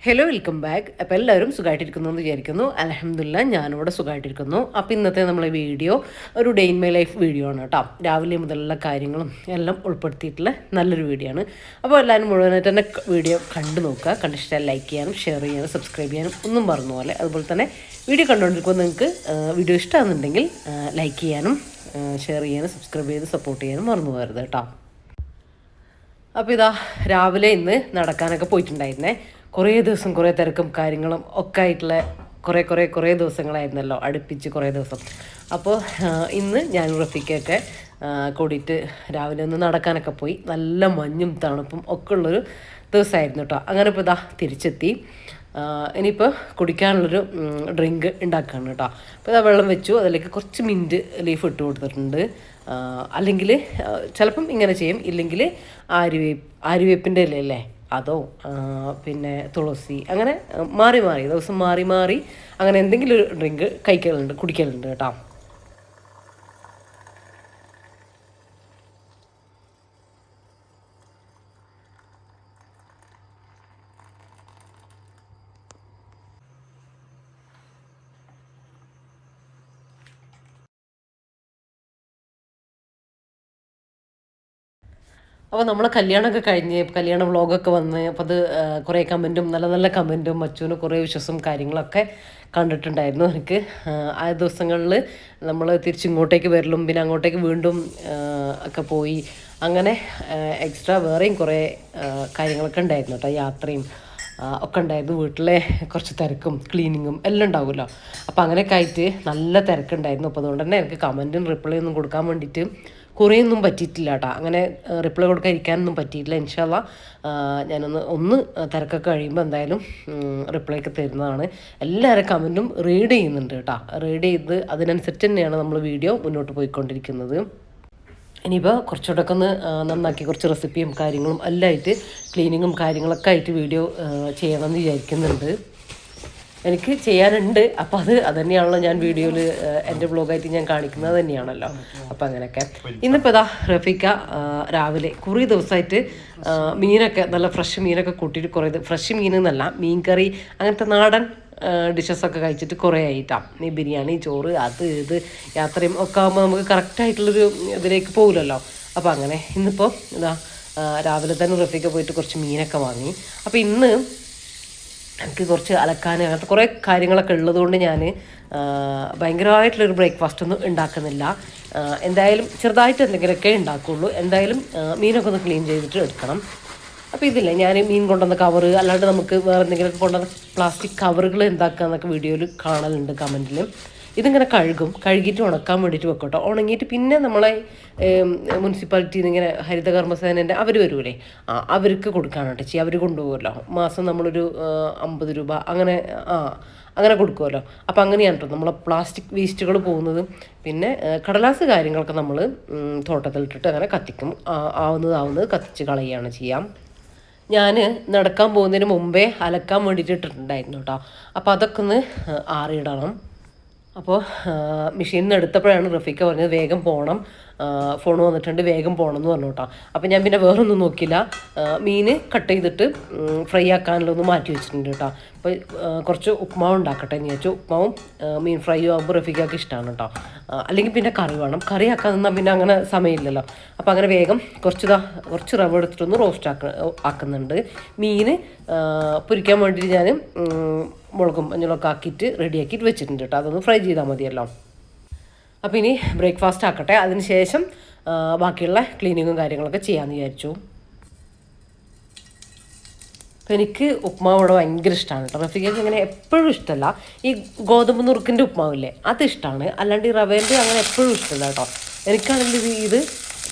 Hello welcome back. അപ്പോൾ എല്ലാവരും സുഖമായിട്ടിരിക്കുന്നു എന്ന് വിചാരിക്കുന്നു. അൽഹംദുലില്ലാ ഞാനിവിടെ സുഖമായിട്ടിരിക്കുന്നു. അപ്പോൾ ഇന്നത്തെ നമ്മളെ വീഡിയോ ഒരു day in my life video ആണ് കേട്ടോ. രാവിലെ മുതലുള്ള കാര്യങ്ങളും എല്ലാം ഉൾപ്പെടുത്തിയിട്ടുള്ള നല്ലൊരു വീഡിയോ ആണ്. അപ്പോൾ എല്ലാവരും മുഴുവനായിട്ട് തന്നെ വീഡിയോ കണ്ടു നോക്കുക. കണ്ടിഷ്ടം ലൈക്ക് ചെയ്യാനും ഷെയർ ചെയ്യാനും സബ്സ്ക്രൈബ് ചെയ്യാനും ഒന്നും പറഞ്ഞ പോലെ. അതുപോലെ തന്നെ വീഡിയോ കണ്ടുകൊണ്ടിരിക്കുമ്പോൾ നിങ്ങൾക്ക് വീഡിയോ ഇഷ്ടമാണെന്നുണ്ടെങ്കിൽ ലൈക്ക് ചെയ്യാനും ഷെയർ ചെയ്യാനും സബ്സ്ക്രൈബ് ചെയ്ത് സപ്പോർട്ട് ചെയ്യാനും മറന്നു പോകരുത് കേട്ടോ. അപ്പോൾ ഇതാ രാവിലെ ഇന്ന് നടക്കാനൊക്കെ പോയിട്ടുണ്ടായിരുന്നേ. കുറേ ദിവസം കുറേ തിരക്കും കാര്യങ്ങളും ഒക്കെ ആയിട്ടുള്ള കുറേ ദിവസങ്ങളായിരുന്നല്ലോ, അടുപ്പിച്ച് കുറേ ദിവസം. അപ്പോൾ ഇന്ന് ഞാൻ റഫീഖയൊക്കെ കൂടിയിട്ട് രാവിലെ ഒന്ന് നടക്കാനൊക്കെ പോയി. നല്ല മഞ്ഞും തണുപ്പും ഒക്കെ ഉള്ളൊരു ദിവസമായിരുന്നു കേട്ടോ. അങ്ങനെ ഇപ്പോൾ ഇതാ തിരിച്ചെത്തി. ഇനിയിപ്പോൾ കുടിക്കാനുള്ളൊരു ഡ്രിങ്ക് ഉണ്ടാക്കുകയാണ് കേട്ടോ. അപ്പോൾ ഇതാ വെള്ളം വെച്ചു, അതിലേക്ക് കുറച്ച് മിൻറ്റ് ലീഫ് ഇട്ട് കൊടുത്തിട്ടുണ്ട്. അല്ലെങ്കിൽ ചിലപ്പം ഇങ്ങനെ ചെയ്യും, ഇല്ലെങ്കിൽ ആര്യവേപ്പിൻ്റെ ഇലയല്ലേ അതോ പിന്നെ തുളസി, അങ്ങനെ മാറി ദിവസം മാറി അങ്ങനെ എന്തെങ്കിലും ഒരു ഡ്രിങ്ക് കുടിക്കലുണ്ട് കേട്ടോ. അപ്പോൾ നമ്മളെ കല്യാണമൊക്കെ കഴിഞ്ഞ് കല്യാണ വ്ളോഗൊക്കെ വന്ന് അപ്പോൾ അത് കുറേ കമൻറ്റും നല്ല കമൻറ്റും മച്ചുവിന് കുറേ വിശ്വാസം കാര്യങ്ങളൊക്കെ കണ്ടിട്ടുണ്ടായിരുന്നു. എനിക്ക് ആ ദിവസങ്ങളിൽ നമ്മൾ തിരിച്ചിങ്ങോട്ടേക്ക് വരലും പിന്നെ അങ്ങോട്ടേക്ക് വീണ്ടും ഒക്കെ പോയി അങ്ങനെ എക്സ്ട്രാ വേറെയും കുറേ കാര്യങ്ങളൊക്കെ ഉണ്ടായിരുന്നു കേട്ടോ. യാത്രയും ഒക്കെ ഉണ്ടായിരുന്നു. വീട്ടിലെ കുറച്ച് തിരക്കും ക്ലീനിങ്ങും എല്ലാം ഉണ്ടാവുമല്ലോ. അപ്പോൾ അങ്ങനെയൊക്കെ ആയിട്ട് നല്ല തിരക്കുണ്ടായിരുന്നു. അപ്പോൾ അതുകൊണ്ട് തന്നെ എനിക്ക് കമൻറ്റും റിപ്ലൈ ഒന്നും കൊടുക്കാൻ വേണ്ടിയിട്ട് കുറേയൊന്നും പറ്റിയിട്ടില്ല കേട്ടോ. അങ്ങനെ റിപ്ലൈ കൊടുക്കാൻ ഇരിക്കാനൊന്നും പറ്റിയിട്ടില്ല. ഇൻഷാ അള്ളാ ഞാനൊന്ന് തിരക്കൊക്കെ കഴിയുമ്പോൾ എന്തായാലും റിപ്ലൈ ഒക്കെ തരുന്നതാണ്. എല്ലാവരും കമൻറ്റും റീഡ് ചെയ്യുന്നുണ്ട് കേട്ടോ. റീഡ് ചെയ്ത് അതിനനുസരിച്ച് തന്നെയാണ് നമ്മൾ വീഡിയോ മുന്നോട്ട് പോയിക്കൊണ്ടിരിക്കുന്നത്. ഇനിയിപ്പോൾ കുറച്ചുകൂടെ ഒക്കെ ഒന്ന് നന്നാക്കി കുറച്ച് റെസിപ്പിയും കാര്യങ്ങളും എല്ലാം ആയിട്ട് ക്ലീനിങ്ങും കാര്യങ്ങളൊക്കെ ആയിട്ട് വീഡിയോ ചെയ്യണമെന്ന് വിചാരിക്കുന്നുണ്ട്. എനിക്ക് ചെയ്യാനുണ്ട്. അപ്പോൾ അത് തന്നെയാണല്ലോ ഞാൻ വീഡിയോയിൽ എൻ്റെ വ്ളോഗായിട്ട് ഞാൻ കാണിക്കുന്നത് തന്നെയാണല്ലോ. അപ്പോൾ അങ്ങനെയൊക്കെ ഇന്നിപ്പോൾ ഇതാ റഫീഖ രാവിലെ കുറേ ദിവസമായിട്ട് മീനൊക്കെ നല്ല ഫ്രഷ് മീനൊക്കെ കൂട്ടിയിട്ട് കുറേ ഫ്രഷ് മീൻ എന്നല്ല മീൻ കറി അങ്ങനത്തെ നാടൻ ഡിഷസൊക്കെ കഴിച്ചിട്ട് കുറേ ആയിട്ടാണ്. ഈ ബിരിയാണി ചോറ് അത് ഇത് യാത്രയും ഒക്കെ ആകുമ്പോൾ നമുക്ക് കറക്റ്റായിട്ടുള്ളൊരു ഇതിലേക്ക് പോകില്ലല്ലോ. അപ്പോൾ അങ്ങനെ ഇന്നിപ്പോൾ ഇതാ രാവിലെ തന്നെ റഫീഖ പോയിട്ട് കുറച്ച് മീനൊക്കെ വാങ്ങി. അപ്പോൾ ഇന്ന് എനിക്ക് കുറച്ച് അലക്കാൻ അങ്ങനത്തെ കുറേ കാര്യങ്ങളൊക്കെ ഉള്ളതുകൊണ്ട് ഞാൻ ഭയങ്കരമായിട്ടുള്ളൊരു ബ്രേക്ക്ഫാസ്റ്റ് ഒന്നും ഉണ്ടാക്കുന്നില്ല. എന്തായാലും ചെറുതായിട്ട് എന്തെങ്കിലുമൊക്കെ ഉണ്ടാക്കുകയുള്ളൂ. എന്തായാലും മീനൊക്കെ ഒന്ന് ക്ലീൻ ചെയ്തിട്ട് എടുക്കണം. അപ്പോൾ ഇതില്ലേ ഞാൻ മീൻ കൊണ്ടുവന്ന കവറ് അല്ലാണ്ട് നമുക്ക് വേറെ എന്തെങ്കിലുമൊക്കെ കൊണ്ടുവന്ന പ്ലാസ്റ്റിക് കവറുകൾ എന്താക്കുക എന്നൊക്കെ വീഡിയോയിൽ കാണലുണ്ട് കമൻറ്റിൽ. ഇതിങ്ങനെ കഴുകിയിട്ട് ഉണക്കാൻ വേണ്ടിയിട്ട് വെക്കട്ടോ. ഉണങ്ങിയിട്ട് പിന്നെ നമ്മളെ മുനിസിപ്പാലിറ്റിയിൽ നിന്ന് ഇങ്ങനെ ഹരിതകർമ്മസേനൻ്റെ അവർ വരുമല്ലേ, അവർക്ക് കൊടുക്കാനായിട്ട് ചെയ്യും. അവർ കൊണ്ടുപോകുമല്ലോ മാസം നമ്മളൊരു 50 രൂപ അങ്ങനെ കൊടുക്കുമല്ലോ. അപ്പോൾ അങ്ങനെയാണ് കേട്ടോ നമ്മളെ പ്ലാസ്റ്റിക് വേസ്റ്റുകൾ പോകുന്നത്. പിന്നെ കടലാസ് കാര്യങ്ങളൊക്കെ നമ്മൾ തോട്ടത്തിലിട്ടിട്ട് അങ്ങനെ കത്തിക്കും. ആവുന്നത് കത്തിച്ച് കളയുകയാണ് ചെയ്യാം. ഞാൻ നടക്കാൻ പോകുന്നതിന് മുമ്പേ അലക്കാൻ വേണ്ടിയിട്ട് ഇട്ടിട്ടുണ്ടായിരുന്നു കേട്ടോ. അപ്പോൾ അതൊക്കെ ഒന്ന് ആറിയിടണം. അപ്പോൾ മെഷീനിൽ നിന്ന് എടുത്തപ്പോഴാണ് റഫീഖ പറഞ്ഞത് വേഗം പോകണം, ഫോൺ വന്നിട്ടുണ്ട് വേഗം പോകണം എന്ന് പറഞ്ഞു കേട്ടോ. അപ്പോൾ ഞാൻ പിന്നെ വേറൊന്നും നോക്കില്ല, മീൻ കട്ട് ചെയ്തിട്ട് ഫ്രൈ ആക്കാനുള്ളതൊന്ന് മാറ്റി വെച്ചിട്ടുണ്ട് കേട്ടോ. അപ്പോൾ കുറച്ച് ഉപ്മാവ് ഉണ്ടാക്കട്ടെ എന്ന് വിചാരിച്ചു. ഉപ്മാവും മീൻ ഫ്രൈ ആകുമ്പോൾ റഫീഖയ്ക്ക് ഇഷ്ടമാണ് കേട്ടോ. അല്ലെങ്കിൽ പിന്നെ കറി വേണം, കറി ആക്കാൻ നിന്നാൽ പിന്നെ അങ്ങനെ സമയമില്ലല്ലോ. അപ്പോൾ അങ്ങനെ വേഗം കുറച്ച് റവ എടുത്തിട്ടൊന്ന് റോസ്റ്റ് ആക്കുന്നുണ്ട്. മീൻ പൊരിക്കാൻ വേണ്ടിയിട്ട് ഞാൻ മുളകും മഞ്ഞളൊക്കെ ആക്കിയിട്ട് റെഡിയാക്കിയിട്ട് വെച്ചിട്ടുണ്ട് കേട്ടോ. അതൊന്ന് ഫ്രൈ ചെയ്താൽ മതിയല്ലോ. അപ്പോൾ ഇനി ബ്രേക്ക്ഫാസ്റ്റ് ആക്കട്ടെ, അതിന് ശേഷം ബാക്കിയുള്ള ക്ലീനിങ്ങും കാര്യങ്ങളൊക്കെ ചെയ്യാമെന്ന് വിചാരിച്ചു. അപ്പോൾ എനിക്ക് ഉപ്മാവ് ഇവിടെ ഭയങ്കര ഇഷ്ടമാണ് കേട്ടോ. റഫീഖയ്ക്ക് ഇങ്ങനെ എപ്പോഴും ഇഷ്ടമല്ല. ഈ ഗോതമ്പ് നുറുക്കിൻ്റെ ഉപ്മാവില്ലേ അത് ഇഷ്ടമാണ്, അല്ലാണ്ട് ഈ റവേൻ്റെ അങ്ങനെ എപ്പോഴും ഇഷ്ടമല്ല കേട്ടോ. എനിക്കാണെങ്കിൽ ഇത്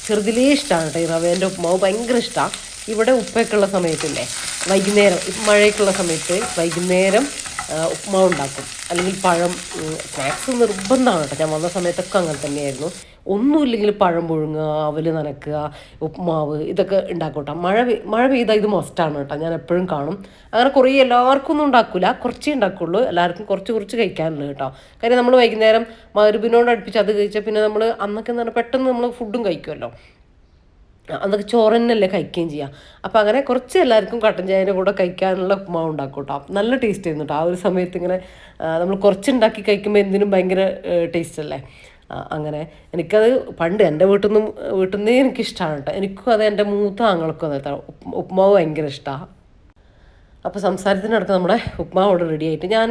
ചെറുതിലേ ഇഷ്ടമാണ് കേട്ടോ. ഈ റവേൻ്റെ ഉപ്മാവ് ഭയങ്കര ഇഷ്ടമാണ്. ഇവിടെ ഉപ്പൊക്കെ ഉള്ള സമയത്തില്ലേ വൈകുന്നേരം മഴയൊക്കെയുള്ള സമയത്ത് വൈകുന്നേരം ഉപ്മാവ് ഉണ്ടാക്കും, അല്ലെങ്കിൽ പഴം സ്നാക്സ് നിർബന്ധമാണ് കേട്ടോ. ഞാൻ വന്ന സമയത്തൊക്കെ അങ്ങനെ തന്നെയായിരുന്നു. ഒന്നുമില്ലെങ്കിൽ പഴം പുഴുങ്ങുക, അവൽ നനക്കുക, ഉപ്മാവ് ഇതൊക്കെ ഉണ്ടാക്കും കേട്ടോ. മഴ പെയ്താൽ ഇത് മസ്റ്റാണ് കേട്ടോ. ഞാൻ എപ്പോഴും കാണും. അങ്ങനെ കുറേ എല്ലാവർക്കും ഒന്നും ഉണ്ടാക്കില്ല, കുറച്ചേ ഉണ്ടാക്കുള്ളൂ. എല്ലാവർക്കും കുറച്ച് കഴിക്കാനുള്ളത് കേട്ടോ. കാര്യം നമ്മൾ വൈകുന്നേരം മഗ്‌രിബിനോട് അടുപ്പിച്ച് അത് കഴിച്ചാൽ പിന്നെ നമ്മൾ അന്നൊക്കെ എന്ന് പറഞ്ഞാൽ പെട്ടെന്ന് നമ്മൾ ഫുഡും കഴിക്കുമല്ലോ. അതൊക്കെ ചോറ് തന്നെയല്ലേ കഴിക്കുകയും ചെയ്യാം. അപ്പോൾ അങ്ങനെ കുറച്ച് എല്ലാവർക്കും കട്ടൻ ചായൻ്റെ കൂടെ കഴിക്കാനുള്ള ഉപ്മാവ് ഉണ്ടാക്കും കേട്ടോ. നല്ല ടേസ്റ്റ് ആയിരുന്നു കേട്ടോ. ആ ഒരു സമയത്ത് ഇങ്ങനെ നമ്മൾ കുറച്ചുണ്ടാക്കി കഴിക്കുമ്പോൾ എന്തിനും ഭയങ്കര ടേസ്റ്റ് അല്ലേ. അങ്ങനെ എനിക്കത് പണ്ട് എൻ്റെ വീട്ടിൽ നിന്ന് എനിക്കിഷ്ടമാണ് കേട്ടോ. എനിക്കും അത് എൻ്റെ മൂത്ത ആങ്ങൾക്കും അതെ ഉപ്മാവ് ഭയങ്കര ഇഷ്ടമാണ്. അപ്പോൾ സംസാരത്തിനടക്ക് നമ്മുടെ ഉപ്മാവ് അവിടെ റെഡി ആയിട്ട് ഞാൻ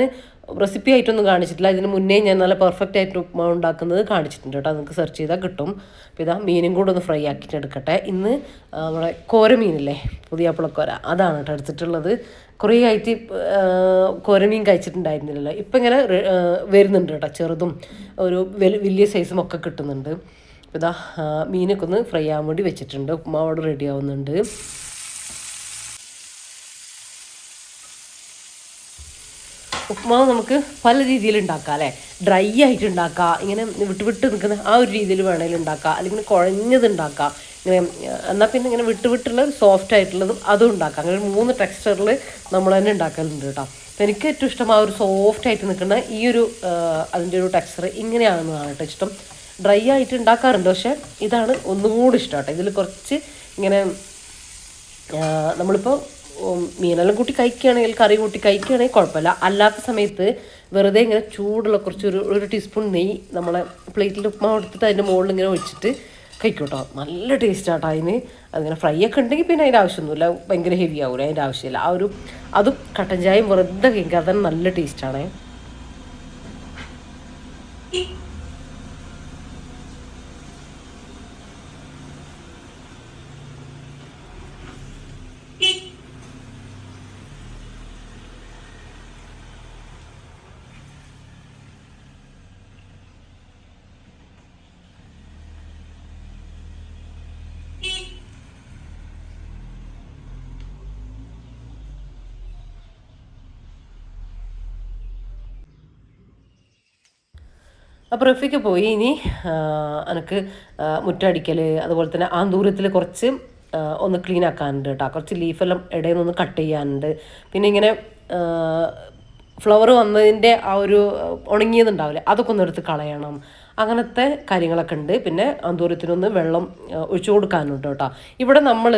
റെസിപ്പി ആയിട്ടൊന്നും കാണിച്ചിട്ടില്ല. ഇതിന് മുന്നേ ഞാൻ നല്ല പെർഫെക്റ്റ് ആയിട്ട് ഉപ്മാവ് ഉണ്ടാക്കുന്നത് കാണിച്ചിട്ടുണ്ട് കേട്ടോ. നിങ്ങൾക്ക് സെർച്ച് ചെയ്താൽ കിട്ടും. അപ്പോൾ ഇതാ മീനും കൂടെ ഒന്ന് ഫ്രൈ ആക്കിയിട്ട് എടുക്കട്ടെ. ഇന്ന് നമ്മുടെ കോരമീനില്ലേ, പുതിയാപ്പിളക്കോര, അതാണ് കേട്ടോ എടുത്തിട്ടുള്ളത്. കുറേ ആയിട്ട് കോരമീൻ കഴിച്ചിട്ടുണ്ടായിരുന്നില്ലല്ലോ. ഇപ്പം ഇങ്ങനെ വരുന്നുണ്ട് കേട്ടോ. ചെറുതും ഒരു വലിയ സൈസും ഒക്കെ കിട്ടുന്നുണ്ട്. അപ്പോൾ ഇതാ മീനൊക്കെ ഒന്ന് ഫ്രൈ ആവാൻ വേണ്ടി വെച്ചിട്ടുണ്ട്. ഉപ്മാവ് അവിടെ റെഡി ആവുന്നുണ്ട്. ഉപ്മാവ് നമുക്ക് പല രീതിയിൽ ഉണ്ടാക്കാം അല്ലേ. ഡ്രൈ ആയിട്ട് ഉണ്ടാക്കാം, ഇങ്ങനെ വിട്ട് വിട്ട് നിൽക്കുന്ന ആ ഒരു രീതിയിൽ വേണമെങ്കിൽ ഉണ്ടാക്കാം, അല്ലെങ്കിൽ കുഴഞ്ഞത് ഉണ്ടാക്കാം. ഇങ്ങനെ എന്നാൽ പിന്നെ ഇങ്ങനെ വിട്ട് വിട്ടുള്ള സോഫ്റ്റ് ആയിട്ടുള്ളതും അതും ഉണ്ടാക്കാം. അങ്ങനെ 3 ടെക്സ്ചറിൽ നമ്മൾ തന്നെ ഉണ്ടാക്കലുണ്ട് കേട്ടോ. അപ്പോൾ എനിക്ക് ഏറ്റവും ഇഷ്ടം ആ ഒരു സോഫ്റ്റ് ആയിട്ട് നിൽക്കുന്ന ഈ ഒരു അതിൻ്റെ ഒരു ടെക്സ്ചർ ഇങ്ങനെയാണെന്നതാണ് കേട്ടോ ഇഷ്ടം. ഡ്രൈ ആയിട്ട് ഉണ്ടാക്കാറുണ്ട്, പക്ഷേ ഇതാണ് ഒന്നും കൂടി ഇഷ്ടം കേട്ടോ. ഇതിൽ കുറച്ച് ഇങ്ങനെ നമ്മളിപ്പോൾ മീനെല്ലാം കൂട്ടി കഴിക്കുകയാണെങ്കിൽ, കറി കൂട്ടി കഴിക്കുകയാണെങ്കിൽ കുഴപ്പമില്ല. അല്ലാത്ത സമയത്ത് വെറുതെ ഇങ്ങനെ ചൂടുള്ള കുറച്ച് ഒരു ടീസ്പൂൺ നെയ്യ് നമ്മളെ പ്ലേറ്റിൽ ഉപ്മാവ് എടുത്തിട്ട് അതിൻ്റെ മുകളിൽ ഇങ്ങനെ ഒഴിച്ചിട്ട് കഴിക്കും കേട്ടോ. നല്ല ടേസ്റ്റാട്ടോ അതിന്. അതിങ്ങനെ ഫ്രൈ ഒക്കെ ഉണ്ടെങ്കിൽ പിന്നെ അതിൻ്റെ ആവശ്യമൊന്നുമില്ല, ഭയങ്കര ഹെവി ആവില്ല, അതിൻ്റെ ആവശ്യമില്ല. അതും കട്ടൻ ചായയും വെറുതെ കഴിക്കാൻ തന്നെ നല്ല ടേസ്റ്റാണേ. അപ്പോൾ റഫിക്ക് പോയി. ഇനി എനിക്ക് മുറ്റടിക്കൽ, അതുപോലെ തന്നെ ആന്തൂരത്തിൽ കുറച്ച് ഒന്ന് ക്ലീൻ ആക്കാനുണ്ട് കേട്ടോ. കുറച്ച് ലീഫെല്ലാം ഇടയിൽ നിന്ന് കട്ട് ചെയ്യാനുണ്ട്. പിന്നെ ഇങ്ങനെ ഫ്ലവർ വന്നതിൻ്റെ ആ ഒരു ഉണങ്ങിയതുണ്ടാവില്ലേ, അതൊക്കെ ഒന്ന് എടുത്ത് കളയണം. അങ്ങനത്തെ കാര്യങ്ങളൊക്കെ ഉണ്ട്. പിന്നെ അന്തൂരത്തിനൊന്ന് വെള്ളം ഒഴിച്ചു കൊടുക്കാനുണ്ട് കേട്ടോ. ഇവിടെ നമ്മൾ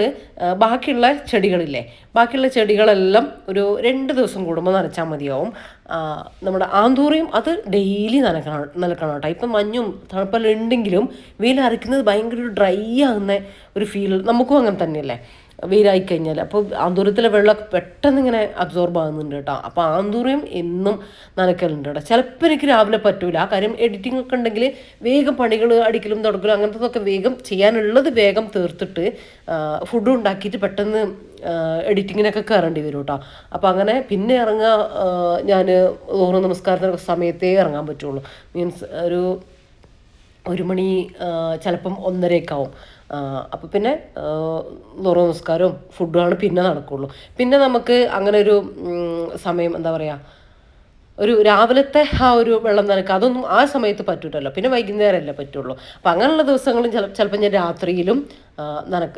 ബാക്കിയുള്ള ചെടികളെല്ലാം ഒരു 2 ദിവസം കൂടുമ്പോൾ നനച്ചാൽ മതിയാവും. നമ്മുടെ ആന്തൂറിയും അത് ഡെയിലി നനക്കണം കേട്ടോ. ഇപ്പം മഞ്ഞും തണുപ്പെല്ലാം ഉണ്ടെങ്കിലും വെയിൽ അരയ്ക്കുന്നത് ഭയങ്കര ഒരു ഡ്രൈ ആകുന്ന ഒരു ഫീൽ നമുക്കും അങ്ങനെ തന്നെയല്ലേ വെയിലായി കഴിഞ്ഞാൽ. അപ്പോൾ ആന്തൂരത്തിലെ വെള്ളമൊക്കെ പെട്ടെന്ന് ഇങ്ങനെ അബ്സോർബ് ആകുന്നുണ്ട് കേട്ടോ. അപ്പോൾ ആന്തൂറിയും എന്നും നനയ്ക്കലുണ്ട് കേട്ടോ. ചിലപ്പോൾ എനിക്ക് രാവിലെ പറ്റൂല, കാര്യം എഡിറ്റിംഗ് ഒക്കെ ഉണ്ടെങ്കിൽ വേഗം പണികൾ അടിക്കലും തുടക്കലും അങ്ങനത്തതൊക്കെ വേഗം ചെയ്യാനുള്ളത് വേഗം തീർത്തിട്ട് ഫുഡ് ഉണ്ടാക്കിയിട്ട് പെട്ടെന്ന് എഡിറ്റിങ്ങിനൊക്കെ കയറേണ്ടി വരും കേട്ടോ. അപ്പോൾ അങ്ങനെ പിന്നെ ഞാൻ നമസ്കാരത്തിനൊക്കെ സമയത്തേ ഇറങ്ങാൻ പറ്റുള്ളൂ. മീൻസ് ഒരു മണി, ചിലപ്പം 1:30 ആവും. അപ്പോൾ പിന്നെ നമസ്കാരവും ഫുഡുമാണ് പിന്നെ നടക്കുള്ളൂ. പിന്നെ നമുക്ക് അങ്ങനെ ഒരു സമയം എന്താ പറയുക, ഒരു രാവിലത്തെ ആ ഒരു വെള്ളം നനക്കുക അതൊന്നും ആ സമയത്ത് പറ്റൂലല്ലോ. പിന്നെ വൈകുന്നേരമല്ലേ പറ്റുള്ളൂ. അപ്പം അങ്ങനെയുള്ള ദിവസങ്ങളും ചിലപ്പോൾ ഞാൻ രാത്രിയിലും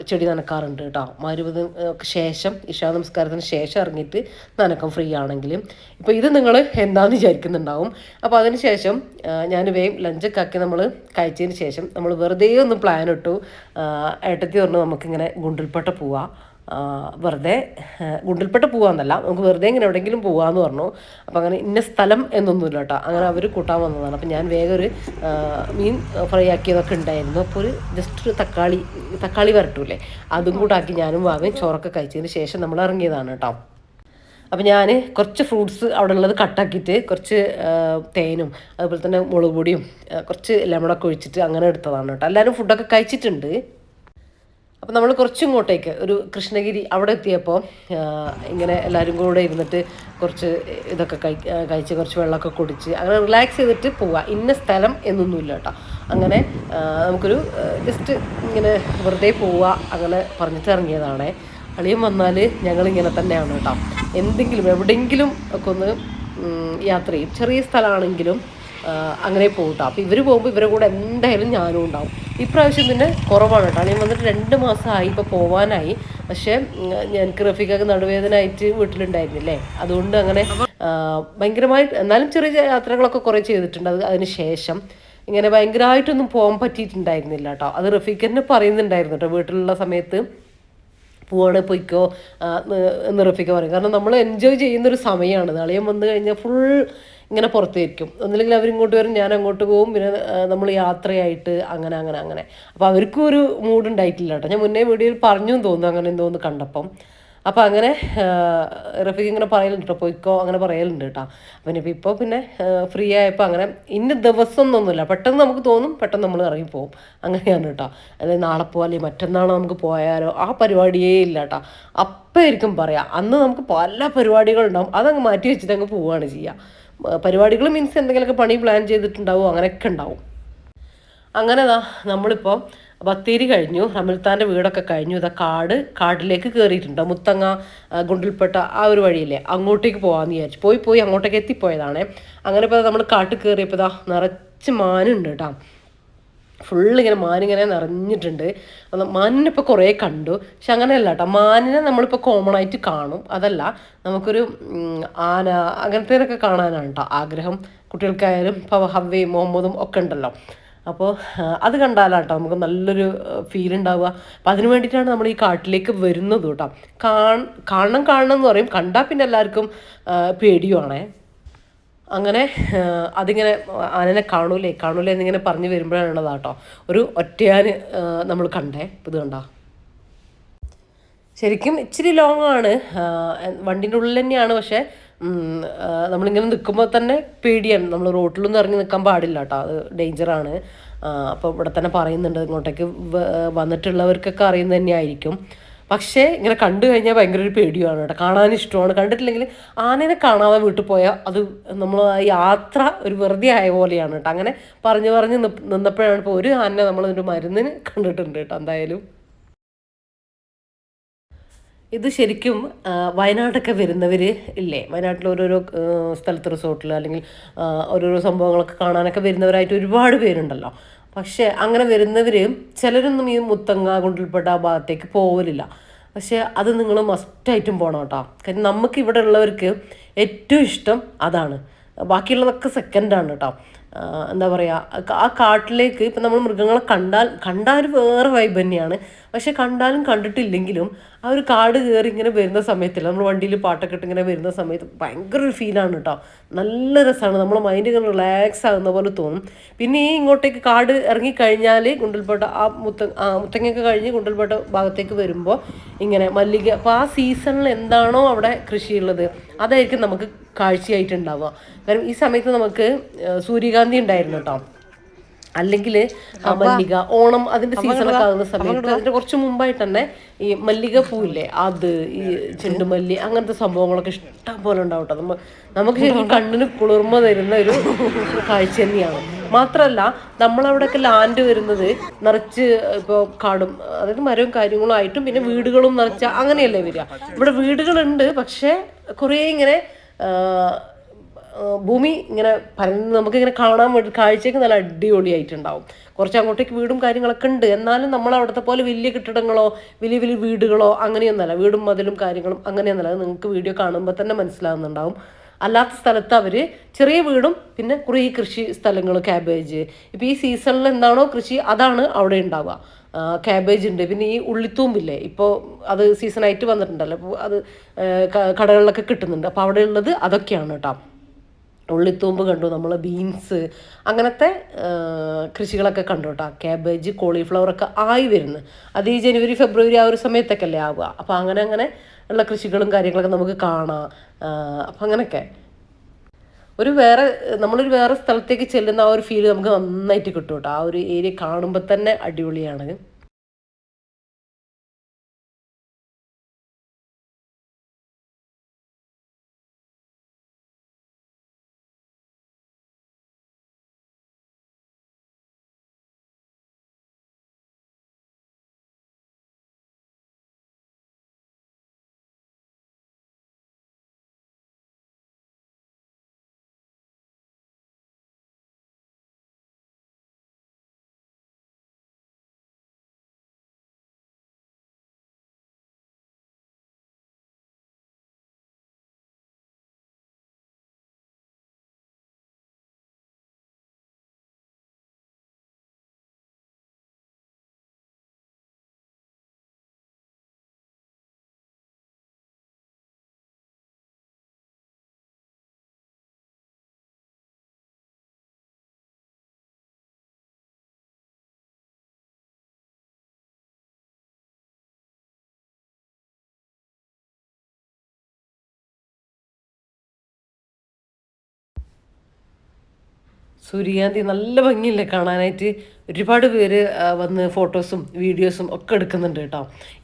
ചെടി നനക്കാറുണ്ട് കേട്ടോ. മഗ്‌രിബിന് ശേഷം, ഇശാ നമസ്കാരത്തിന് ശേഷം ഇറങ്ങിയിട്ട് നനക്കും ഫ്രീ ആണെങ്കിലും. ഇപ്പോൾ ഇത് നിങ്ങൾ എന്താണെന്ന് വിചാരിക്കുന്നുണ്ടാവും. അപ്പോൾ അതിന് ശേഷം ഞാൻ വേഗം ലഞ്ചൊക്കെ ആക്കി നമ്മൾ കഴിച്ചതിന് ശേഷം നമ്മൾ വെറുതെ ഒന്ന് പ്ലാൻ ഇട്ടു. ഏട്ടത്തി പറഞ്ഞു നമുക്കിങ്ങനെ ഗുണ്ടൽപേട്ട പോവാം, വെറുതെ ഗുണ്ടൽപേട്ട പോകാമെന്നല്ല, നമുക്ക് വെറുതെ ഇങ്ങനെ എവിടെയെങ്കിലും പോകാമെന്ന് പറഞ്ഞു. അപ്പോൾ അങ്ങനെ ഇന്ന സ്ഥലം എന്നൊന്നുമില്ല കേട്ടോ. അങ്ങനെ അവർ കൂട്ടാൻ വന്നതാണ്. അപ്പോൾ ഞാൻ വേഗം ഒരു മീൻ ഫ്രൈ ആക്കിയതൊക്കെ ഉണ്ടായിരുന്നു. അപ്പോൾ ഒരു ജസ്റ്റ് ഒരു തക്കാളി വരട്ടൂല്ലേ, അതും കൂട്ടാക്കി ഞാനും വാങ്ങി ചോറൊക്കെ കഴിച്ചതിന് ശേഷം നമ്മൾ ഇറങ്ങിയതാണ് കേട്ടോ. അപ്പോൾ ഞാൻ കുറച്ച് ഫ്രൂട്ട്സ് അവിടെ ഉള്ളത് കട്ടാക്കിയിട്ട് കുറച്ച് തേനും അതുപോലെ തന്നെ മുളക് പൊടിയും കുറച്ച് ലെമണൊക്കെ ഒഴിച്ചിട്ട് അങ്ങനെ എടുത്തതാണ് കേട്ടോ. എല്ലാവരും ഫുഡൊക്കെ കഴിച്ചിട്ടുണ്ട്. അപ്പോൾ നമ്മൾ കുറച്ചിങ്ങോട്ടേക്ക് ഒരു കൃഷ്ണഗിരി അവിടെ എത്തിയപ്പോൾ ഇങ്ങനെ എല്ലാവരും കൂടെ ഇരുന്നിട്ട് കുറച്ച് ഇതൊക്കെ കഴിച്ച് കുറച്ച് വെള്ളമൊക്കെ കുടിച്ച് അങ്ങനെ റിലാക്സ് ചെയ്തിട്ട് പോവുക. ഇന്ന സ്ഥലം എന്നൊന്നുമില്ല കേട്ടോ. അങ്ങനെ നമുക്കൊരു ജസ്റ്റ് ഇങ്ങനെ വെറുതെ പോവുക അങ്ങനെ പറഞ്ഞിട്ട് ഇറങ്ങിയതാണേ. അളിയൻ വന്നാൽ ഞങ്ങളിങ്ങനെ തന്നെയാണ് കേട്ടോ. എന്തെങ്കിലും എവിടെയെങ്കിലും ഒക്കെ ഒന്ന് യാത്ര ചെയ്യും, ചെറിയ സ്ഥലമാണെങ്കിലും അങ്ങനെ പോകട്ടോ. അപ്പോൾ ഇവർ പോകുമ്പോൾ ഇവരുടെ കൂടെ എന്തായാലും ഞാനും ഉണ്ടാവും. ഇപ്രാവശ്യം പിന്നെ കുറവാണ് കേട്ടോ. ഞാൻ വന്നിട്ട് 2 മാസമായി, ഇപ്പോൾ പോവാനായി. പക്ഷേ എനിക്ക് റഫീഖൊക്കെ നടുവേദന ആയിട്ട് വീട്ടിലുണ്ടായിരുന്നില്ലേ, അതുകൊണ്ട് അങ്ങനെ ഭയങ്കരമായിട്ട് എന്നാലും ചെറിയ യാത്രകളൊക്കെ കുറേ ചെയ്തിട്ടുണ്ട്. അതിന് ശേഷം ഇങ്ങനെ ഭയങ്കരമായിട്ടൊന്നും പോകാൻ പറ്റിയിട്ടുണ്ടായിരുന്നില്ല കേട്ടോ. അത് റഫീഖന്നെ പറയുന്നുണ്ടായിരുന്നു കേട്ടോ, വീട്ടിലുള്ള സമയത്ത് പോവാണ് പൊയ്ക്കോ എന്ന് റഫീഖ പറയും. കാരണം നമ്മൾ എൻജോയ് ചെയ്യുന്നൊരു സമയമാണ്. അളിയൻ വന്നു കഴിഞ്ഞാൽ ഫുൾ ഇങ്ങനെ പുറത്തേക്കും, ഒന്നില്ലെങ്കിൽ അവരിങ്ങോട്ട് വരും, ഞാൻ അങ്ങോട്ട് പോകും, പിന്നെ നമ്മൾ യാത്രയായിട്ട് അങ്ങനെ അങ്ങനെ അങ്ങനെ. അപ്പോൾ അവർക്കും ഒരു മൂഡ് ഉണ്ടായിട്ടില്ല കേട്ടോ. ഞാൻ മുന്നേ വീഡിയോയിൽ പറഞ്ഞു തോന്നുന്നു അങ്ങനെ എന്തോന്ന് കണ്ടപ്പം. അപ്പം അങ്ങനെ റഫീഖ് ഇങ്ങനെ പറയലുണ്ട് കേട്ടോ, പൊയ്ക്കോ അങ്ങനെ പറയലുണ്ട് കേട്ടോ. അപ്പം ഇപ്പോൾ പിന്നെ ഫ്രീ ആയപ്പോൾ അങ്ങനെ ഇന്ന ദിവസം എന്നൊന്നുമില്ല, പെട്ടെന്ന് നമുക്ക് തോന്നും, പെട്ടെന്ന് നമ്മൾ ഇറങ്ങിപ്പോവും, അങ്ങനെയാണ് കേട്ടോ. അതായത് നാളെ പോകാം അല്ലെങ്കിൽ മറ്റന്നാൾ നമുക്ക് പോയാലോ, ആ പരിപാടിയേ ഇല്ല കേട്ടോ. അപ്പം ആയിരിക്കും പറയാം, അന്ന് നമുക്ക് പല പരിപാടികളുണ്ടാവും, അതങ്ങ് മാറ്റി വെച്ചിട്ട് അങ്ങ് പോവുകയാണ് ചെയ്യുക. പരിപാടികൾ മീൻസ് എന്തെങ്കിലുമൊക്കെ പണി പ്ലാൻ ചെയ്തിട്ടുണ്ടാവും, അങ്ങനെയൊക്കെ ഉണ്ടാവും. അങ്ങനെതാ നമ്മളിപ്പോൾ ബത്തേരി കഴിഞ്ഞു, റമിൽത്താൻ്റെ വീടൊക്കെ കഴിഞ്ഞു. ഇതാ കാടിലേക്ക് കയറിയിട്ടുണ്ട്. മുത്തങ്ങ ഗുണ്ടിൽപ്പെട്ട ആ ഒരു വഴിയില്ലേ, അങ്ങോട്ടേക്ക് പോകാമെന്ന് വിചാരിച്ചു. പോയി അങ്ങോട്ടേക്ക് എത്തിപ്പോയതാണ്. അങ്ങനെ ഇപ്പോൾ നമ്മൾ കാട്ടിൽ കയറിയപ്പോൾ ഇതാ നിറച്ച് മാനുണ്ട് കേട്ടോ. ഫുള്ളിങ്ങനെ മാനിങ്ങനെ നിറഞ്ഞിട്ടുണ്ട്. മാനിനിപ്പോൾ കുറേ കണ്ടു. പക്ഷെ അങ്ങനെയല്ല കേട്ടോ, മാനിനെ നമ്മളിപ്പോൾ കോമൺ ആയിട്ട് കാണും, അതല്ല നമുക്കൊരു ആന അങ്ങനത്തേനൊക്കെ കാണാനാണ് കേട്ടോ ആഗ്രഹം. കുട്ടികൾക്കായാലും ഇപ്പോൾ ഹവ്വയും മുഹമ്മദും ഒക്കെ ഉണ്ടല്ലോ. അപ്പോൾ അത് കണ്ടാലാട്ടോ നമുക്ക് നല്ലൊരു ഫീൽ ഉണ്ടാവുക. അപ്പം അതിന് വേണ്ടിയിട്ടാണ് നമ്മൾ ഈ കാട്ടിലേക്ക് വരുന്നത് കേട്ടോ. കാണണം എന്ന് പറയും, കണ്ടാൽ പിന്നെ എല്ലാവർക്കും പേടിയുമാണേ. അങ്ങനെ അതിങ്ങനെ ആനനെ കാണൂലേ എന്നിങ്ങനെ പറഞ്ഞു വരുമ്പോഴാണതാട്ടോ ഒരു ഒറ്റയാന് നമ്മൾ കണ്ടേ. ഇത് കണ്ടോ, ശരിക്കും ഇച്ചിരി ലോങ് ആണ്, വണ്ടിൻ്റെ ഉള്ളിൽ തന്നെയാണ്. പക്ഷേ നമ്മളിങ്ങനെ നിൽക്കുമ്പോൾ തന്നെ പേടിയാണ്. നമ്മൾ റോട്ടിലൊന്നും ഇറങ്ങി നിൽക്കാൻ പാടില്ല കേട്ടോ, അത് ഡേഞ്ചറാണ്. അപ്പോൾ ഇവിടെ തന്നെ പറയുന്നുണ്ട്, ഇങ്ങോട്ടേക്ക് വന്നിട്ടുള്ളവർക്കൊക്കെ അറിയുന്നത് തന്നെയായിരിക്കും. പക്ഷേ ഇങ്ങനെ കണ്ടു കഴിഞ്ഞാൽ ഭയങ്കര ഒരു പേടിയാണ് കേട്ടോ, കാണാൻ ഇഷ്ടമാണ്. കണ്ടിട്ടില്ലെങ്കിൽ ആനേനെ കാണാതെ വീട്ടിൽ പോയാൽ അത് നമ്മൾ യാത്ര ഒരു വെറുതെ ആയ പോലെയാണ് കേട്ടോ. അങ്ങനെ പറഞ്ഞ് നിന്നപ്പോഴാണ് ഇപ്പോൾ ഒരു ആനനെ നമ്മളൊരു മരുന്നിന് കണ്ടിട്ടുണ്ട് കേട്ടോ. എന്തായാലും ഇത് ശരിക്കും വയനാടൊക്കെ വരുന്നവർ ഇല്ലേ, വയനാട്ടിൽ ഓരോരോ സ്ഥലത്ത് റിസോർട്ടിൽ അല്ലെങ്കിൽ ഓരോരോ സംഭവങ്ങളൊക്കെ കാണാനൊക്കെ വരുന്നവരായിട്ട് ഒരുപാട് പേരുണ്ടല്ലോ. പക്ഷേ അങ്ങനെ വരുന്നവർ ചിലരൊന്നും ഈ മുത്തങ്ങ ഗുണ്ടൽപേട്ട ആ ഭാഗത്തേക്ക് പോകലില്ല. പക്ഷേ അത് നിങ്ങൾ മസ്റ്റായിട്ടും പോകണം കേട്ടോ. കാരണം നമുക്ക് ഇവിടെ ഉള്ളവർക്ക് ഏറ്റവും ഇഷ്ടം അതാണ്, ബാക്കിയുള്ളതൊക്കെ സെക്കൻഡാണ് കേട്ടോ. എന്താ പറയുക, ആ കാട്ടിലേക്ക് ഇപ്പം നമ്മൾ മൃഗങ്ങളെ കണ്ടാൽ വേറെ വൈബ് തന്നെയാണ്. പക്ഷെ കണ്ടാലും കണ്ടിട്ടില്ലെങ്കിലും ആ ഒരു കാട് കയറി ഇങ്ങനെ വരുന്ന സമയത്തില്ല, നമ്മൾ വണ്ടിയിൽ പാട്ടൊക്കെ ഇട്ട് ഇങ്ങനെ വരുന്ന സമയത്ത് ഭയങ്കര ഒരു ഫീലാണ് കേട്ടോ. നല്ല രസമാണ്, നമ്മളെ മൈൻഡ് ഇങ്ങനെ റിലാക്സ് ആകുന്ന പോലെ തോന്നും. പിന്നെ ഈ ഇങ്ങോട്ടേക്ക് കാട് ഇറങ്ങിക്കഴിഞ്ഞാൽ ഗുണ്ടൽപേട്ട മുത്തങ്ങയൊക്കെ കഴിഞ്ഞ് ഗുണ്ടൽപേട്ട ഭാഗത്തേക്ക് വരുമ്പോൾ ഇങ്ങനെ മല്ലിക, അപ്പോൾ ആ സീസണിൽ എന്താണോ അവിടെ കൃഷിയുള്ളത് അതായിരിക്കും നമുക്ക് കാഴ്ചയായിട്ടുണ്ടാവുക. കാരണം ഈ സമയത്ത് നമുക്ക് സൂര്യകാന്തി ഉണ്ടായിരുന്നു കേട്ടോ, അല്ലെങ്കിൽ മല്ലിക, ഓണം അതിൻ്റെ സീസണൊക്കെ ആകുന്ന സമയത്ത് അതിൻ്റെ കുറച്ച് മുമ്പായിട്ട് തന്നെ ഈ മല്ലിക പൂവില്ലേ, അത് ഈ ചെണ്ടുമല്ലി അങ്ങനത്തെ സംഭവങ്ങളൊക്കെ ഇഷ്ടം പോലെ ഉണ്ടാവും കേട്ടോ. നമുക്ക് ശരിക്കും കണ്ണിന് കുളിർമ തരുന്ന ഒരു കാഴ്ച തന്നെയാണ്. മാത്രമല്ല നമ്മളവിടെയൊക്കെ ലാൻഡ് വരുന്നത് നിറച്ച് ഇപ്പോൾ കാടും, അതായത് മരവും കാര്യങ്ങളും ആയിട്ടും പിന്നെ വീടുകളും നിറച്ച അങ്ങനെയല്ലേ വരിക. ഇവിടെ വീടുകളുണ്ട്, പക്ഷേ കുറേ ഇങ്ങനെ ഭൂമി ഇങ്ങനെ പരന്ന് നമുക്കിങ്ങനെ കാണാൻ വേണ്ടി കാഴ്ചയ്ക്ക് നല്ല അടിപൊളിയായിട്ടുണ്ടാവും. കുറച്ച് അങ്ങോട്ടേക്ക് വീടും കാര്യങ്ങളൊക്കെ ഉണ്ട്, എന്നാലും നമ്മൾ അവിടുത്തെ പോലെ വലിയ കെട്ടിടങ്ങളോ വലിയ വലിയ വീടുകളോ അങ്ങനെയൊന്നുമല്ല, വീടും മതിലും കാര്യങ്ങളും അങ്ങനെയൊന്നുമല്ല. അത് നിങ്ങൾക്ക് വീഡിയോ കാണുമ്പോൾ തന്നെ മനസ്സിലാവുന്നുണ്ടാവും. അല്ലാത്ത സ്ഥലത്ത് അവർ ചെറിയ വീടും പിന്നെ കുറേ കൃഷി സ്ഥലങ്ങൾ, ക്യാബേജ്, ഇപ്പോൾ ഈ സീസണിൽ എന്താണോ കൃഷി അതാണ് അവിടെ ഉണ്ടാവുക. ക്യാബേജ് ഉണ്ട്, പിന്നെ ഈ ഉള്ളിത്തൂമ്പില്ലേ, ഇപ്പോൾ അത് സീസണായിട്ട് വന്നിട്ടുണ്ടല്ലോ, അപ്പോൾ അത് കടകളിലൊക്കെ കിട്ടുന്നുണ്ട്. അപ്പോൾ അവിടെ ഉള്ളത് അതൊക്കെയാണ് കേട്ടോ. ഉള്ളിത്തൂമ്പ് കണ്ടു നമ്മൾ, ബീൻസ് അങ്ങനത്തെ കൃഷികളൊക്കെ കണ്ടു കേട്ടോ. ക്യാബേജ്, കോളിഫ്ലവറൊക്കെ ആയി വരുന്നു. അത് ഈ ജനുവരി ഫെബ്രുവരി ആ ഒരു സമയത്തൊക്കെ അല്ലേ ആവുക. അപ്പോൾ അങ്ങനെ ഉള്ള കൃഷികളും കാര്യങ്ങളൊക്കെ നമുക്ക് കാണാം. അപ്പം അങ്ങനെയൊക്കെ നമ്മളൊരു വേറെ സ്ഥലത്തേക്ക് ചെല്ലുന്ന ആ ഒരു ഫീൽ നമുക്ക് നന്നായിട്ട് കിട്ടും കേട്ടോ. ആ ഒരു ഏരിയ കാണുമ്പോൾ തന്നെ അടിപൊളിയാണ്. സൂര്യകാന്തി നല്ല ഭംഗിയില്ലേ കാണാനായിട്ട്. ഒരുപാട് പേര് വന്ന് ഫോട്ടോസും വീഡിയോസും ഒക്കെ എടുക്കുന്നുണ്ട് കേട്ടോ.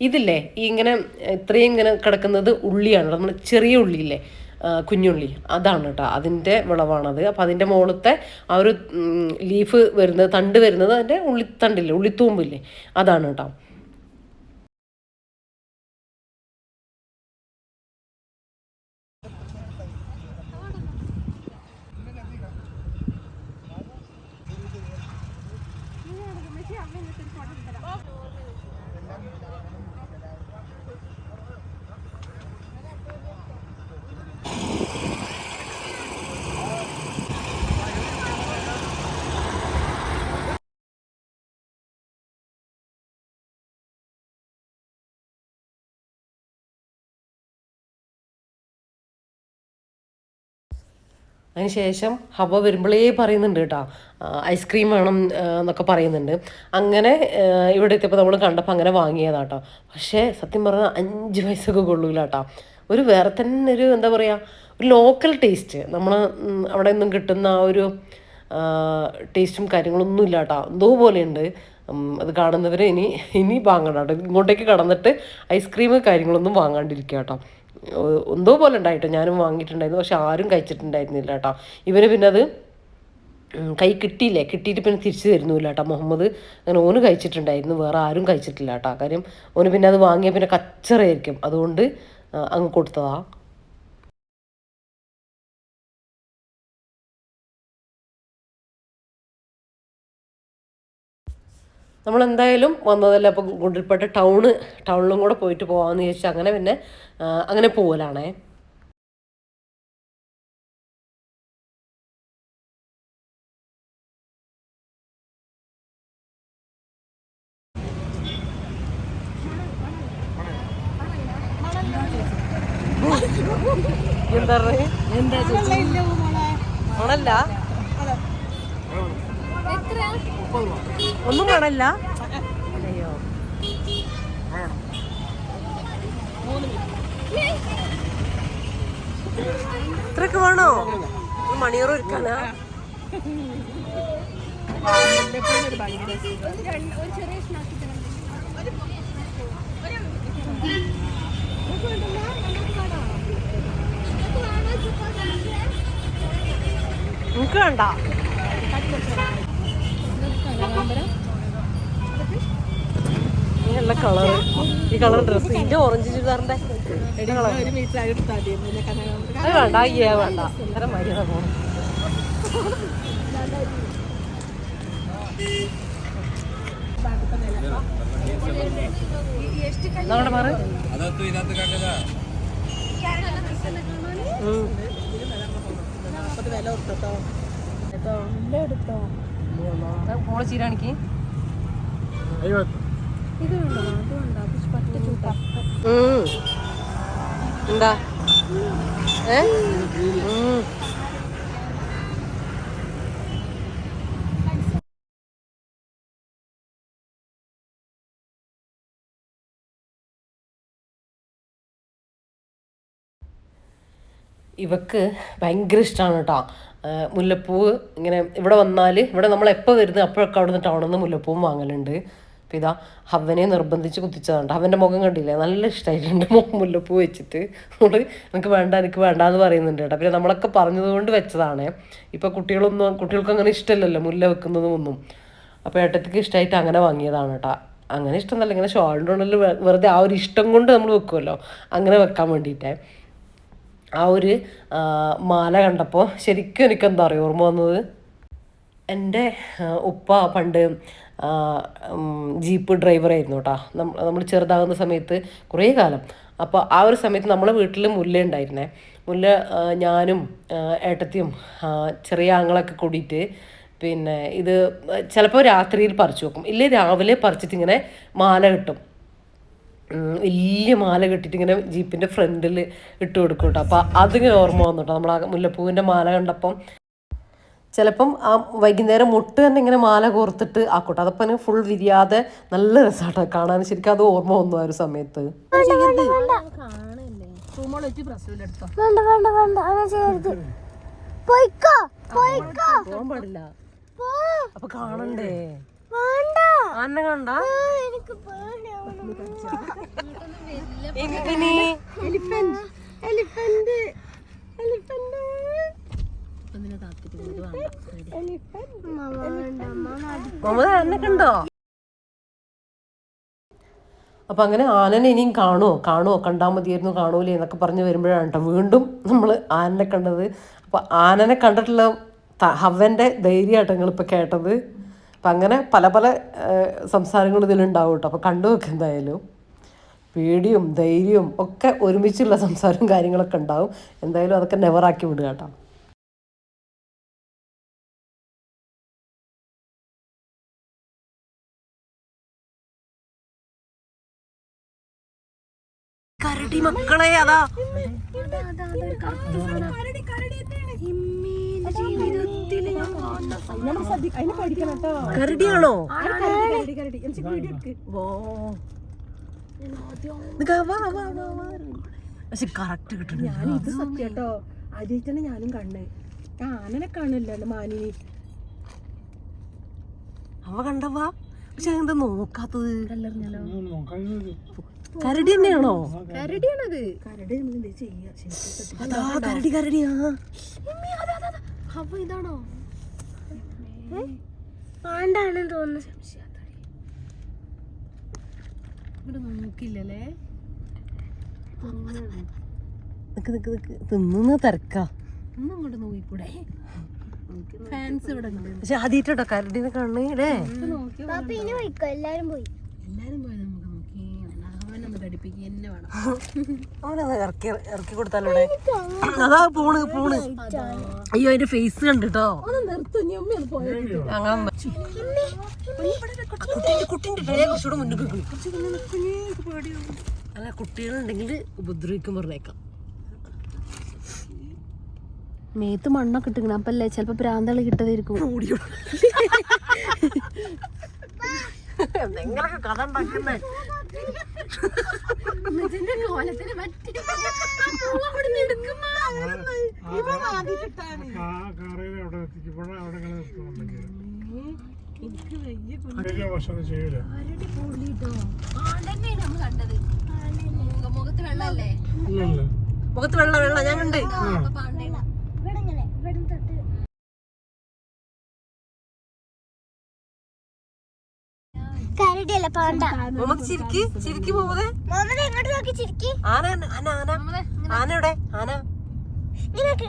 ഇതില്ലേ ഈ ഇങ്ങനെ ഇത്രയും ഇങ്ങനെ കിടക്കുന്നത് ഉള്ളിയാണ്, നമ്മൾ ചെറിയ ഉള്ളിയില്ലേ, കുഞ്ഞുള്ളി, അതാണ് കേട്ടോ അതിൻ്റെ വിളവാണത്. അപ്പോൾ അതിൻ്റെ മുകളത്തെ ആ ഒരു ലീഫ് വരുന്നത്, തണ്ട് വരുന്നത് അതിൻ്റെ ഉള്ളിത്തണ്ടില്ലേ, ഉള്ളിത്തൂമ്പില്ലേ, അതാണ് കേട്ടോ. അതിനുശേഷം ഹവ വരുമ്പോഴേ പറയുന്നുണ്ട് കേട്ടോ, ഐസ്ക്രീം വേണം എന്നൊക്കെ പറയുന്നുണ്ട്. അങ്ങനെ ഇവിടെ എത്തിയപ്പോൾ നമ്മൾ കണ്ടപ്പോൾ അങ്ങനെ വാങ്ങിയതാട്ടോ. പക്ഷേ സത്യം പറഞ്ഞാൽ 5 പൈസക്ക് കൊള്ളൂല കേട്ടോ. ഒരു വേറെ തന്നെ ഒരു എന്താ പറയുക, ഒരു ലോക്കൽ ടേസ്റ്റ്, നമ്മൾ അവിടെ നിന്നും കിട്ടുന്ന ആ ഒരു ടേസ്റ്റും കാര്യങ്ങളൊന്നും ഇല്ല കേട്ടോ. എന്തോ പോലെയുണ്ട്. അത് കാണുന്നവർ ഇനി വാങ്ങണം കേട്ടോ. ഇങ്ങോട്ടേക്ക് കടന്നിട്ട് ഐസ്ക്രീം കാര്യങ്ങളൊന്നും വാങ്ങാണ്ടിരിക്കുക കേട്ടോ. എന്തോ പോലെ ഉണ്ടായിട്ടോ, ഞാനും വാങ്ങിയിട്ടുണ്ടായിരുന്നു. പക്ഷെ ആരും കഴിച്ചിട്ടുണ്ടായിരുന്നില്ല കേട്ടോ. ഇവന് പിന്നെ അത് കൈ കിട്ടിയിട്ട് പിന്നെ തിരിച്ചു തരുന്നില്ല കേട്ടോ. മുഹമ്മദ് അങ്ങനെ ഓന് കഴിച്ചിട്ടുണ്ടായിരുന്നു, വേറെ ആരും കഴിച്ചിട്ടില്ല കേട്ടോ. കാര്യം ഓന് പിന്നെ അത് വാങ്ങിയാൽ പിന്നെ കച്ചറയായിരിക്കും, അതുകൊണ്ട് അങ്ങ് കൊടുത്തതാ. നമ്മളെന്തായാലും വന്നതല്ല, അപ്പോൾ ഗുണ്ടിൽപ്പേട്ട ടൗണിലും കൂടെ പോയിട്ട് പോകാമെന്ന് ചോദിച്ചാൽ അങ്ങനെ പിന്നെ അങ്ങനെ പോകലാണേ. എന്താ മണല്ല, ഒന്നും മണല്ല. അയ്യോ, ഇത്രയൊക്കെ വേണോ മണിയൂർ ഒരുക്കാനാ? നമുക്ക് വേണ്ട. നല്ല കളറ്, ഈ കളർ ഡ്രസ്സ്, ഇതിന്റെ ഓറഞ്ച് ചുരിദാറിന്റെ അത് വേണ്ട, അയ്യേ വേണ്ട, അത്ര മര്യാദ പോണം. നമ്മുടെ മാറ് പോള ചീരാണിക്ക് എന്താ ഇവക്ക് ഭയങ്കര ഇഷ്ടമാണ് കേട്ടോ മുല്ലപ്പൂവ്. ഇങ്ങനെ ഇവിടെ വന്നാൽ, ഇവിടെ നമ്മൾ എപ്പോൾ വരുന്നത് അപ്പോഴൊക്കെ അവിടെ നിന്ന് ടൗണിൽ നിന്ന് മുല്ലപ്പൂവും വാങ്ങലുണ്ട്. അപ്പോൾ ഇതാ ഹവനെ നിർബന്ധിച്ച് കുത്തിച്ചതുണ്ട്. അവൻ്റെ മുഖം കണ്ടില്ലേ, നല്ല ഇഷ്ടമായിട്ടുണ്ട് മുല്ലപ്പൂ വെച്ചിട്ട്. നമ്മൾ എനിക്ക് വേണ്ട എന്ന് പറയുന്നുണ്ട് കേട്ടോ. പിന്നെ നമ്മളൊക്കെ പറഞ്ഞതുകൊണ്ട് വെച്ചതാണ്. ഇപ്പോൾ കുട്ടികൾക്ക് അങ്ങനെ ഇഷ്ടമല്ലല്ലോ മുല്ല വെക്കുന്നതും ഒന്നും. അപ്പോൾ ഏട്ടത്തിക്ക് ഇഷ്ടമായിട്ട് അങ്ങനെ വാങ്ങിയതാണ് കേട്ടോ. അങ്ങനെ ഇഷ്ടമൊന്നുമല്ല, ഇങ്ങനെ ഷോളിൻ്റെ ഉള്ളിൽ വെറുതെ ആ ഒരു ഇഷ്ടം കൊണ്ട് നമ്മൾ വെക്കുമല്ലോ, അങ്ങനെ വെക്കാൻ വേണ്ടിയിട്ടേ. ആ ഒരു മാല കണ്ടപ്പോൾ ശരിക്കും എനിക്കെന്താ പറയുക ഓർമ്മ വന്നത്, എൻ്റെ ഉപ്പ പണ്ട് ജീപ്പ് ഡ്രൈവറായിരുന്നു കേട്ടോ. നമ്മൾ ചെറുതാകുന്ന സമയത്ത് കുറേ കാലം. അപ്പോൾ ആ ഒരു സമയത്ത് നമ്മളെ വീട്ടിൽ മുല്ല ഉണ്ടായിരുന്നേ. മുല്ല ഞാനും ഏട്ടത്തിയും ചെറിയ ആങ്ങളൊക്കെ കൂടിയിട്ട് പിന്നെ ഇത് ചിലപ്പോൾ രാത്രിയിൽ പറിച്ചു വെക്കും, ഇല്ലേ രാവിലെ പറിച്ചിട്ട് ഇങ്ങനെ മാല കിട്ടും. വലിയ മാല കെട്ടിയിട്ട് ഇങ്ങനെ ജീപ്പിൻ്റെ ഫ്രണ്ടിൽ ഇട്ട് കൊടുക്കും കേട്ടോ. അപ്പോൾ അതിങ്ങനെ ഓർമ്മ വന്നു കേട്ടോ. നമ്മൾ ആ മുല്ലപ്പൂവിൻ്റെ മാല കണ്ടപ്പം ചിലപ്പം ആ വൈകുന്നേരം മുട്ട് തന്നെ ഇങ്ങനെ മാല കോർത്തിട്ട് ആക്കോട്ടെ. അതപ്പം ഫുൾ വിരിയാതെ നല്ല രസമാട്ടോ കാണാൻ. ശരിക്കും അത് ഓർമ്മ വന്നു ആ ഒരു സമയത്ത്. പോവാൻ പാടില്ല. അപ്പൊ കാണണ്ടേ? ആനെ കണ്ട ആനെ കണ്ടോ? അപ്പം അങ്ങനെ ആനനെ ഇനിയും കാണുമോ കണ്ടാൽ മതിയായിരുന്നു, കാണൂലേ എന്നൊക്കെ പറഞ്ഞ് വരുമ്പോഴാണ് കേട്ടോ വീണ്ടും നമ്മൾ ആനനെ കണ്ടത്. അപ്പോൾ ആനനെ കണ്ടിട്ടുള്ള ഹവ്വൻ്റെ ധൈര്യമായിട്ട് നിങ്ങളിപ്പോൾ കേട്ടത്. അപ്പം അങ്ങനെ പല പല സംസാരങ്ങൾ ഇതിലുണ്ടാവും കേട്ടോ. അപ്പോൾ കണ്ടു വെക്കുക എന്തായാലും. പേടിയും ധൈര്യവും ഒക്കെ ഒരുമിച്ചുള്ള സംസാരവും കാര്യങ്ങളൊക്കെ ഉണ്ടാവും. എന്തായാലും അതൊക്കെ നെവറാക്കി വിടുക കേട്ടോ. കരടി മക്കളെ, അതാ കരടിയാണോ? പക്ഷെ കറക്റ്റ് കിട്ടും. ഞാനിത് സത്യാട്ടോ ആദ്യമായിട്ടാണ് ഞാനും കണ്ണേ. ആനനെ കാണില്ല മാനിനെ. അവ കണ്ടവാ, പക്ഷെ എന്താ നോക്കാത്തത്? കരടി തന്നെയാണോ? കരടിയാണത്. കരടി അതാ കരടി കരടിയാ. അപ്പൊ ഇതാണോ ആണ്ടാണെന്ന് തോന്നുന്നു. ഇവിടെ നോക്കില്ലല്ലേ. തിന്നുന്ന തിരക്കാ. ഒന്നും ഇങ്ങോട്ട് നോക്കിക്കൂടെ? ഫാൻസ് ഇവിടെ ഉണ്ട്. പക്ഷെ ആദ്യമായിട്ടോ കരടിനെ കാണണേ. എല്ലാരും പോയി നമുക്ക് നോക്കി അവനൊന്ന് കടിപ്പിക്കുക തന്നെ വേണം. അവനത് ഇറക്കി കൊടുത്താലൂടെ? അതാ പോണ്. അയ്യോ അതിന്റെ ഫേസ് കണ്ടിട്ടോ. കുറച്ചുകൂടെ മുന്നിൽ അല്ല, കുട്ടികളുണ്ടെങ്കിൽ ഉപദ്രവിക്കും പറഞ്ഞേക്കാം. മേത്ത് മണ്ണൊക്കെ ഇട്ടിക്കണം. അപ്പല്ലേ ചിലപ്പോ പ്രാന്തളി കിട്ടതായിരിക്കും. എന്തെങ്കിലൊക്കെ കഥ ഉണ്ടാക്കുന്നേ. മുഖത്ത് വെള്ള ഞാൻ കണ്ട്. കരടിയല്ല പാണ്ട. ചിരിക്കി പോവതേ. എങ്ങോട്ട് നോക്കി ചിരിക്കി. ആനയുടെ ആന ഇങ്ങനെയൊക്കെ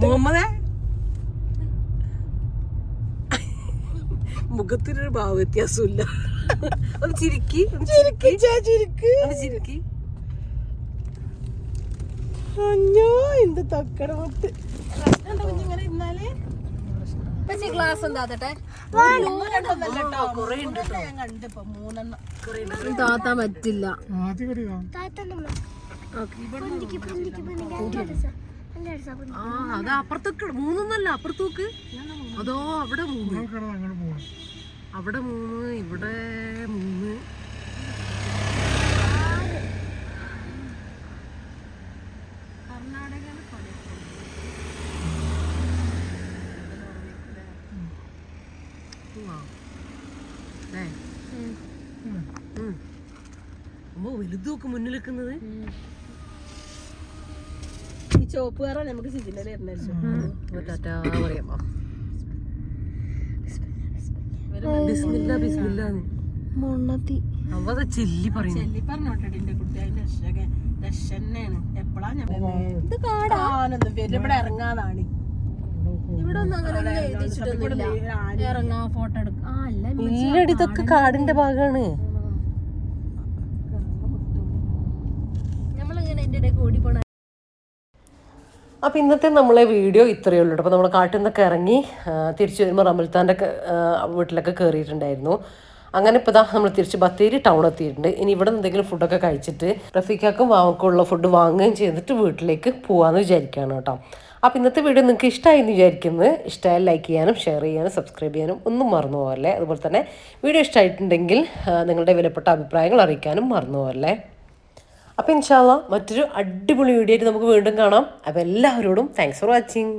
മുഹമ്മദേ, മുഖത്തിനൊരു ഭാവ വ്യത്യാസമില്ല. ഒന്ന് ചിരിക്കി. അഞ്ഞോ എന്ത് തക്കടമുട്ട്. ഗ്ലാസ് എന്താട്ടെ താത്താൻ പറ്റില്ല. അത് അപ്പുറത്തൊക്കെ 3 അപ്പുറത്തോക്ക്. അതോ അവിടെ 3, അവിടെ 3, ഇവിടെ 3. വലുതൊക്കെ മുന്നിൽ വെക്കുന്നത്. ഈ ചോപ്പ് കയറാ നമുക്ക് പറയാമോ? മണ്ണത്തി അവ ചെല്ലി പറഞ്ഞോട്ടെ കുട്ടി. അതിന്റെ രക്ഷന്നെയാണ്. എപ്പോഴാ ഞാൻ ഇവിടെ ഇറങ്ങാതാണ്. ഇവിടെ ഒന്നും അങ്ങനെ ഇറങ്ങാ ഫോട്ടോ എടുക്കാം. ഇല്ലടി, ഇതൊക്കെ കാടിന്റെ ഭാഗമാണ്. അപ്പം ഇന്നത്തെ നമ്മളെ വീഡിയോ ഇത്രയേ ഉള്ളൂ. അപ്പോൾ നമ്മൾ കാട്ടിൽ നിന്നൊക്കെ ഇറങ്ങി തിരിച്ചു വരുമ്പോൾ റമൽത്താൻ്റെ വീട്ടിലൊക്കെ കയറിയിട്ടുണ്ടായിരുന്നു. അങ്ങനെ ഇപ്പോൾ ഇതാ നമ്മൾ തിരിച്ച് ബത്തേരി ടൗൺ എത്തിയിട്ടുണ്ട്. ഇനി ഇവിടെ നിന്ന് എന്തെങ്കിലും ഫുഡൊക്കെ കഴിച്ചിട്ട് റഫീഖാക്കും വാവക്കും ഉള്ള ഫുഡ് വാങ്ങുകയും ചെയ്തിട്ട് വീട്ടിലേക്ക് പോകാമെന്ന് വിചാരിക്കുകയാണ് കേട്ടോ. അപ്പോൾ ഇന്നത്തെ വീഡിയോ നിങ്ങൾക്ക് ഇഷ്ടമായി എന്ന് വിചാരിക്കുന്നത്. ഇഷ്ടമായാൽ ലൈക്ക് ചെയ്യാനും ഷെയർ ചെയ്യാനും സബ്സ്ക്രൈബ് ചെയ്യാനും ഒന്നും മറന്നു പോകല്ലേ. അതുപോലെ തന്നെ വീഡിയോ ഇഷ്ടമായിട്ടുണ്ടെങ്കിൽ നിങ്ങളുടെ വിലപ്പെട്ട അഭിപ്രായങ്ങൾ അറിയിക്കാനും മറന്നു പോകല്ലേ. അപ്പോൾ ഇൻഷാ അല്ലാഹ് മറ്റൊരു അടിപൊളി വീഡിയോ ആയിട്ട് നമുക്ക് വീണ്ടും കാണാം. അപ്പോൾ എല്ലാവരോടും താങ്ക്സ് ഫോർ വാച്ചിങ്.